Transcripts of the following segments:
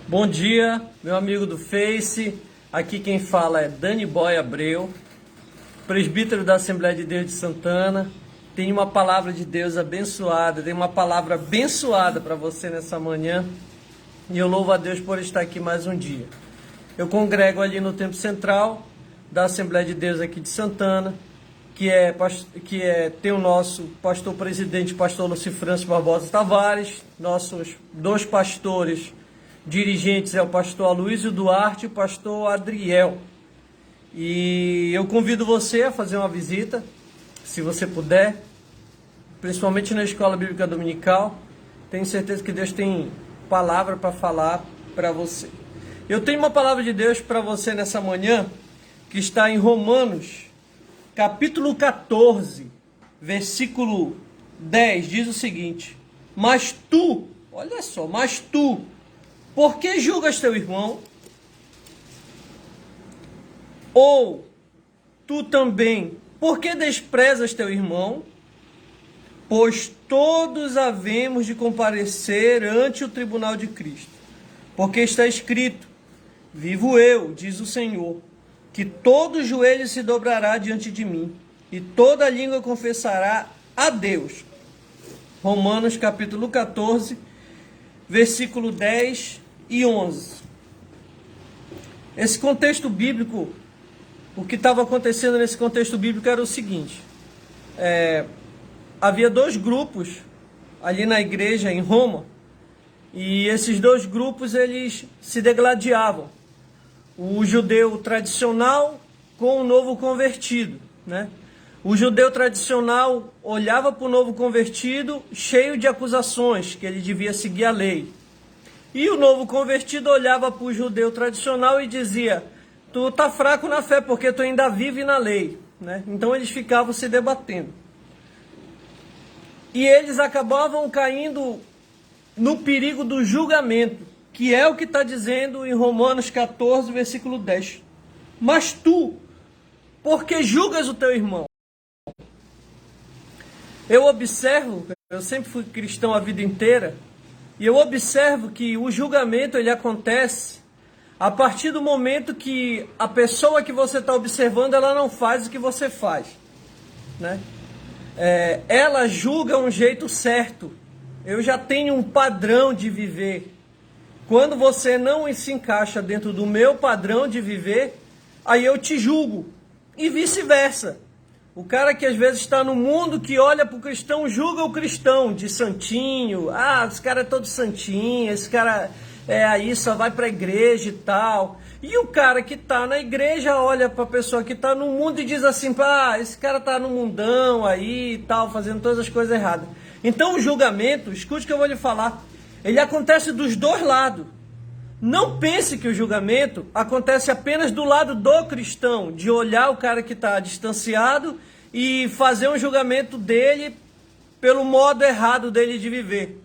Bom dia, meu amigo do Face. Aqui quem fala é Dani Boy Abreu, presbítero da Assembleia de Deus de Santana. Tem uma palavra de Deus abençoada, tem uma palavra abençoada para você nessa manhã. E eu louvo a Deus por estar aqui mais um dia. Eu congrego ali no Templo Central da Assembleia de Deus aqui de Santana, tem o nosso pastor presidente, pastor Lucifrancio Barbosa Tavares, nossos dois pastores dirigentes é o pastor Aloysio Duarte e o pastor Adriel. E eu convido você a fazer uma visita, se você puder, principalmente na Escola Bíblica Dominical. Tenho certeza que Deus tem palavra para falar para você. Eu tenho uma palavra de Deus para você nessa manhã, que está em Romanos, capítulo 14, versículo 10, diz o seguinte: Mas tu, olha só, mas tu, por que julgas teu irmão? Ou tu também, por que desprezas teu irmão? Pois todos havemos de comparecer ante o tribunal de Cristo. Porque está escrito: Vivo eu, diz o Senhor, que todo joelho se dobrará diante de mim, e toda língua confessará a Deus. Romanos capítulo 14, versículo 10 e 11. Esse contexto bíblico, o que estava acontecendo nesse contexto bíblico era o seguinte: havia dois grupos ali na igreja em Roma, e esses dois grupos eles se degladiavam. O judeu tradicional com o novo convertido, né? O judeu tradicional olhava para o novo convertido cheio de acusações, que ele devia seguir a lei. E o novo convertido olhava para o judeu tradicional e dizia: tu tá fraco na fé porque tu ainda vive na lei, né? Então eles ficavam se debatendo. E eles acabavam caindo no perigo do julgamento, que é o que está dizendo em Romanos 14, versículo 10. Mas tu, por que julgas o teu irmão? Eu observo, eu sempre fui cristão a vida inteira, e eu observo que o julgamento ele acontece a partir do momento que a pessoa que você está observando, ela não faz o que você faz, né? Ela julga um jeito certo. Eu já tenho um padrão de viver. Quando você não se encaixa dentro do meu padrão de viver, aí eu te julgo. E vice-versa. O cara que às vezes está no mundo, que olha para o cristão, julga o cristão de santinho. Ah, esse cara é todo santinho, esse cara aí só vai para a igreja e tal. E o cara que está na igreja olha para a pessoa que está no mundo e diz assim: esse cara está no mundão aí e tal, fazendo todas as coisas erradas. Então o julgamento, escute o que eu vou lhe falar, ele acontece dos dois lados. Não pense que o julgamento acontece apenas do lado do cristão, de olhar o cara que está distanciado e fazer um julgamento dele pelo modo errado dele de viver.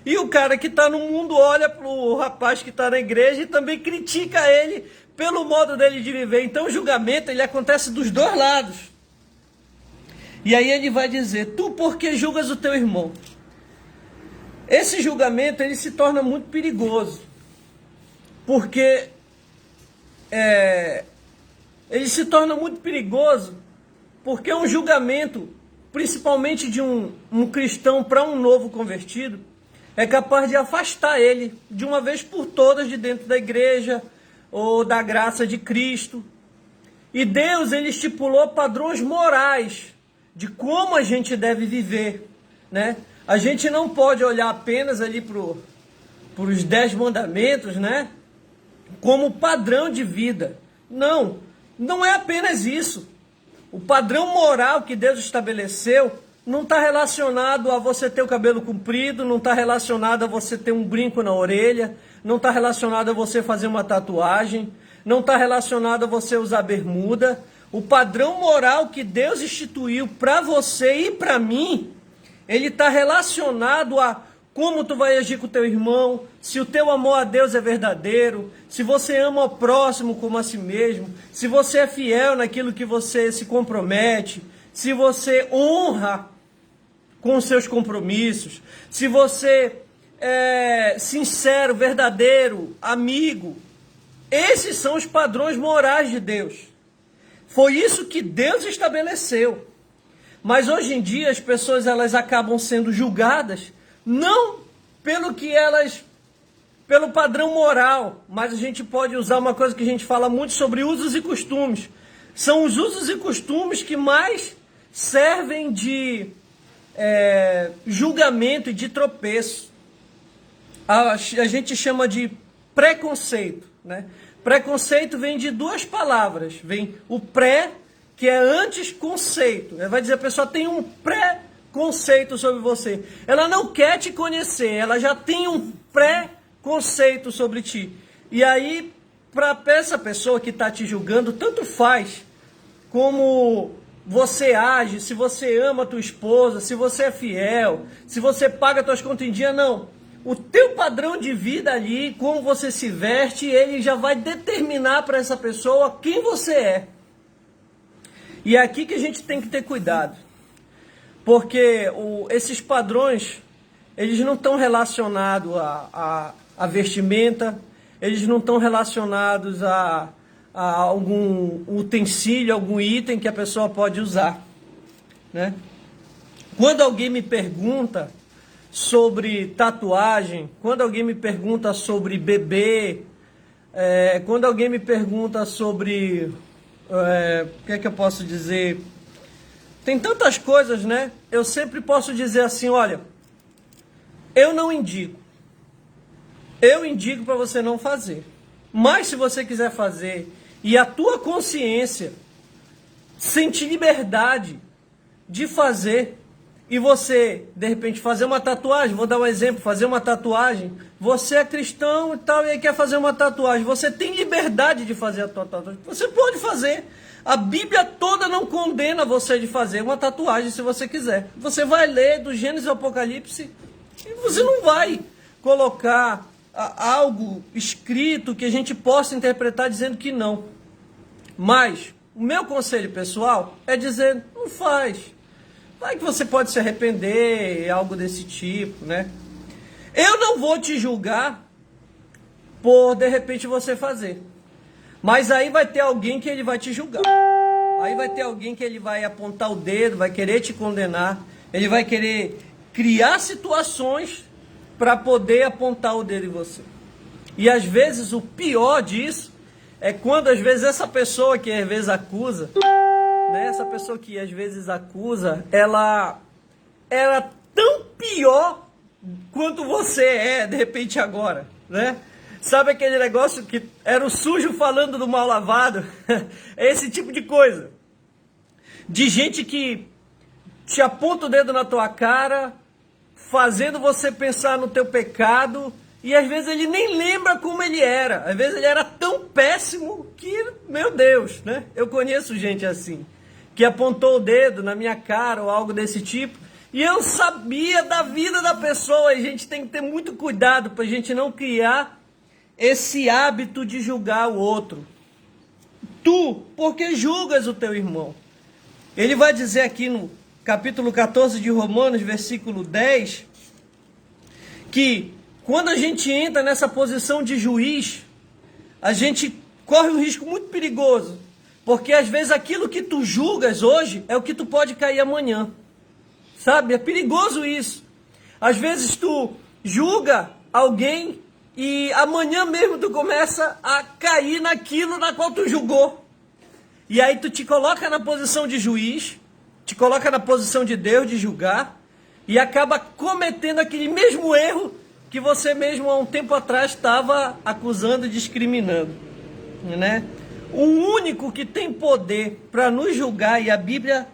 E o cara que está no mundo olha para o rapaz que está na igreja e também critica ele pelo modo dele de viver. Então o julgamento ele acontece dos dois lados. E aí ele vai dizer: tu por que julgas o teu irmão? Esse julgamento ele se torna muito perigoso, porque ele se torna muito perigoso porque é um julgamento, principalmente de um cristão para um novo convertido, é capaz de afastar ele de uma vez por todas de dentro da igreja ou da graça de Cristo. E Deus ele estipulou padrões morais de como a gente deve viver, né? A gente não pode olhar apenas ali para os 10 mandamentos, né, como padrão de vida. Não, não é apenas isso. O padrão moral que Deus estabeleceu não está relacionado a você ter o cabelo comprido, não está relacionado a você ter um brinco na orelha, não está relacionado a você fazer uma tatuagem, não está relacionado a você usar bermuda. O padrão moral que Deus instituiu para você e para mim, ele está relacionado a como tu vai agir com o teu irmão, se o teu amor a Deus é verdadeiro, se você ama o próximo como a si mesmo, se você é fiel naquilo que você se compromete, se você honra com os seus compromissos, se você sincero, verdadeiro, amigo. Esses são os padrões morais de Deus. Foi isso que Deus estabeleceu. Mas hoje em dia as pessoas elas acabam sendo julgadas não pelo padrão moral, mas a gente pode usar uma coisa que a gente fala muito sobre usos e costumes. São os usos e costumes que mais servem de julgamento e de tropeço. A gente chama de preconceito, né? Preconceito vem de duas palavras. Vem o pré, que é antes conceito. Vai dizer, a pessoa tem um preconceito sobre você. Ela não quer te conhecer, ela já tem um preconceito sobre ti. E aí, para essa pessoa que está te julgando, tanto faz como você age, se você ama a tua esposa, se você é fiel, se você paga tuas contas em dia, não. O teu padrão de vida ali, como você se veste, ele já vai determinar para essa pessoa quem você é. E é aqui que a gente tem que ter cuidado. Porque esses padrões, eles não estão relacionados a vestimenta, eles não estão relacionados a algum utensílio, algum item que a pessoa pode usar, né? Quando alguém me pergunta sobre tatuagem, quando alguém me pergunta sobre beber, quando alguém me pergunta sobre, o que é que eu posso dizer? Tem tantas coisas, né? Eu sempre posso dizer assim, olha, eu não indico. Eu indico para você não fazer. Mas se você quiser fazer e a tua consciência sentir liberdade de fazer, e você, de repente, fazer uma tatuagem, vou dar um exemplo, fazer uma tatuagem, você é cristão e tal, e aí quer fazer uma tatuagem, você tem liberdade de fazer a tua tatuagem, você pode fazer. A Bíblia toda não condena você de fazer uma tatuagem se você quiser. Você vai ler do Gênesis ao Apocalipse e você não vai colocar algo escrito que a gente possa interpretar dizendo que não. Mas o meu conselho pessoal é dizer, não faz. Vai que você pode se arrepender, algo desse tipo, né? Eu não vou te julgar por, de repente, você fazer. Mas aí vai ter alguém que ele vai te julgar. Aí vai ter alguém que ele vai apontar o dedo, vai querer te condenar. Ele vai querer criar situações para poder apontar o dedo em você. E às vezes o pior disso é quando às vezes essa pessoa que às vezes acusa, né, essa pessoa que às vezes acusa, ela era tão pior quanto você é de repente agora, né? Sabe aquele negócio que era o sujo falando do mal lavado? É esse tipo de coisa. De gente que te aponta o dedo na tua cara, fazendo você pensar no teu pecado, e às vezes ele nem lembra como ele era. Às vezes ele era tão péssimo que, meu Deus, né? Eu conheço gente assim, que apontou o dedo na minha cara ou algo desse tipo, e eu sabia da vida da pessoa. E a gente tem que ter muito cuidado para a gente não criar esse hábito de julgar o outro. Tu, porque julgas o teu irmão? Ele vai dizer aqui no capítulo 14 de Romanos, versículo 10, que quando a gente entra nessa posição de juiz, a gente corre um risco muito perigoso, porque às vezes aquilo que tu julgas hoje é o que tu pode cair amanhã, sabe? É perigoso isso. Às vezes tu julga alguém e amanhã mesmo tu começa a cair naquilo na qual tu julgou. E aí tu te coloca na posição de juiz, te coloca na posição de Deus, de julgar, e acaba cometendo aquele mesmo erro que você mesmo há um tempo atrás estava acusando e discriminando, né? O único que tem poder para nos julgar, e a Bíblia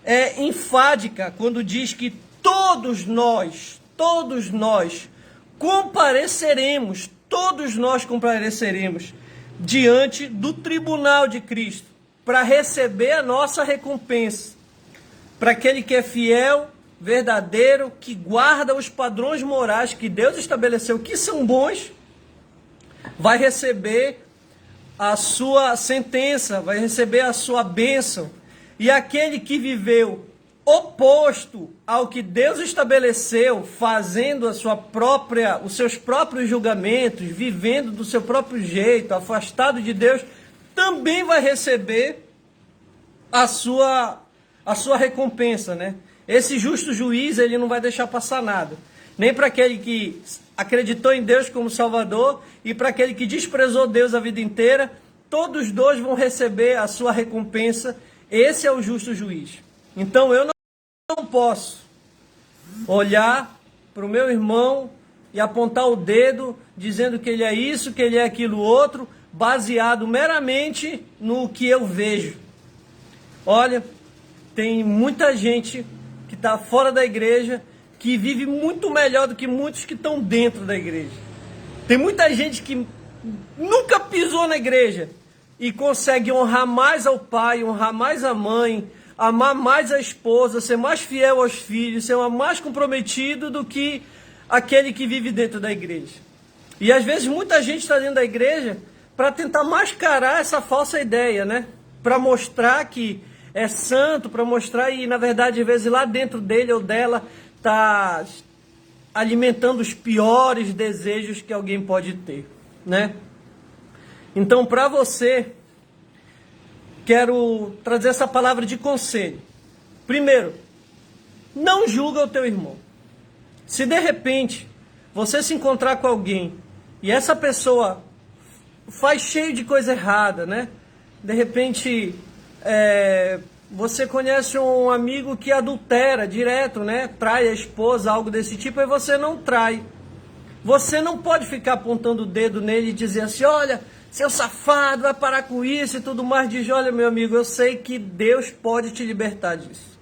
é enfática quando diz que todos nós compareceremos diante do tribunal de Cristo para receber a nossa recompensa. Para aquele que é fiel, verdadeiro, que guarda os padrões morais que Deus estabeleceu, que são bons, vai receber a sua sentença, vai receber a sua bênção. E aquele que viveu oposto ao que Deus estabeleceu, fazendo os seus próprios julgamentos, vivendo do seu próprio jeito, afastado de Deus, também vai receber a sua recompensa, né? Esse justo juiz, ele não vai deixar passar nada. Nem para aquele que acreditou em Deus como Salvador e para aquele que desprezou Deus a vida inteira, todos dois vão receber a sua recompensa. Esse é o justo juiz. Então eu não posso olhar para o meu irmão e apontar o dedo dizendo que ele é isso, que ele é aquilo outro, baseado meramente no que eu vejo. Olha, tem muita gente que está fora da igreja que vive muito melhor do que muitos que estão dentro da igreja. Tem muita gente que nunca pisou na igreja e consegue honrar mais ao pai, honrar mais a mãe, amar mais a esposa, ser mais fiel aos filhos, ser mais comprometido do que aquele que vive dentro da igreja. E às vezes muita gente está dentro da igreja para tentar mascarar essa falsa ideia, né? Para mostrar que é santo, para mostrar e na verdade às vezes lá dentro dele ou dela está alimentando os piores desejos que alguém pode ter, né? Então, para você, quero trazer essa palavra de conselho. Primeiro, não julga o teu irmão. Se de repente você se encontrar com alguém e essa pessoa faz cheio de coisa errada, né? De repente, você conhece um amigo que adultera direto, né? Trai a esposa, algo desse tipo, e você não trai. Você não pode ficar apontando o dedo nele e dizer assim, olha, seu safado, vai parar com isso e tudo mais. Diz, olha, meu amigo, eu sei que Deus pode te libertar disso.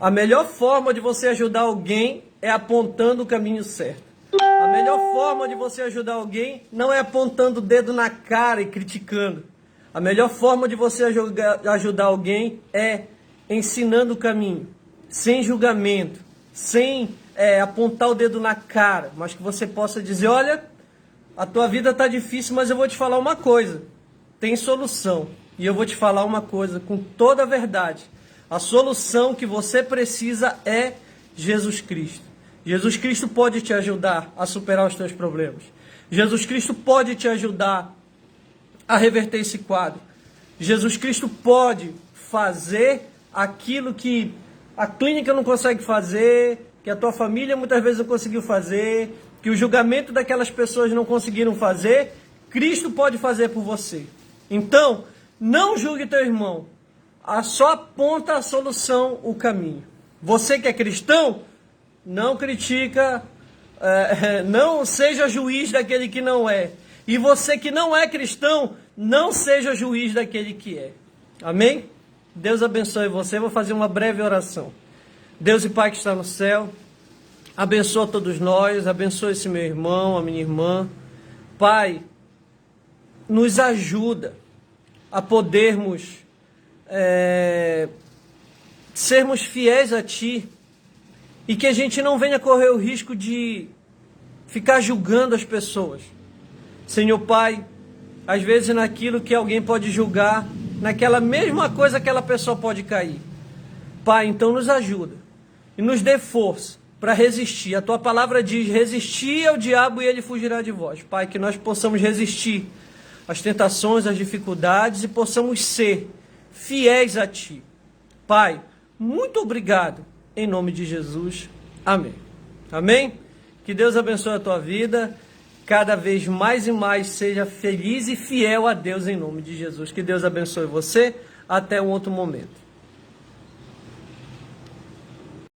A melhor forma de você ajudar alguém é apontando o caminho certo. A melhor forma de você ajudar alguém não é apontando o dedo na cara e criticando. A melhor forma de você ajudar alguém é ensinando o caminho, sem julgamento, sem apontar o dedo na cara, mas que você possa dizer, olha, a tua vida está difícil, mas eu vou te falar uma coisa, tem solução. E eu vou te falar uma coisa com toda a verdade. A solução que você precisa é Jesus Cristo. Jesus Cristo pode te ajudar a superar os teus problemas. Jesus Cristo pode te ajudar a reverter esse quadro. Jesus Cristo pode fazer aquilo que a clínica não consegue fazer, que a tua família muitas vezes não conseguiu fazer, que o julgamento daquelas pessoas não conseguiram fazer. Cristo pode fazer por você. Então, não julgue teu irmão, só aponta a solução, o caminho. Você que é cristão, não critica, não seja juiz daquele que não é. E você que não é cristão, não seja juiz daquele que é. Amém? Deus abençoe você. Vou fazer uma breve oração. Deus e Pai que está no céu, abençoa todos nós, abençoa esse meu irmão, a minha irmã. Pai, nos ajuda a podermos sermos fiéis a Ti e que a gente não venha correr o risco de ficar julgando as pessoas. Senhor Pai, às vezes naquilo que alguém pode julgar, naquela mesma coisa aquela pessoa pode cair. Pai, então nos ajuda e nos dê força para resistir. A Tua palavra diz, resistir ao diabo e ele fugirá de vós. Pai, que nós possamos resistir às tentações, às dificuldades e possamos ser fiéis a Ti. Pai, muito obrigado em nome de Jesus. Amém. Amém? Que Deus abençoe a tua vida. Cada vez mais e mais seja feliz e fiel a Deus em nome de Jesus. Que Deus abençoe você. Até um outro momento.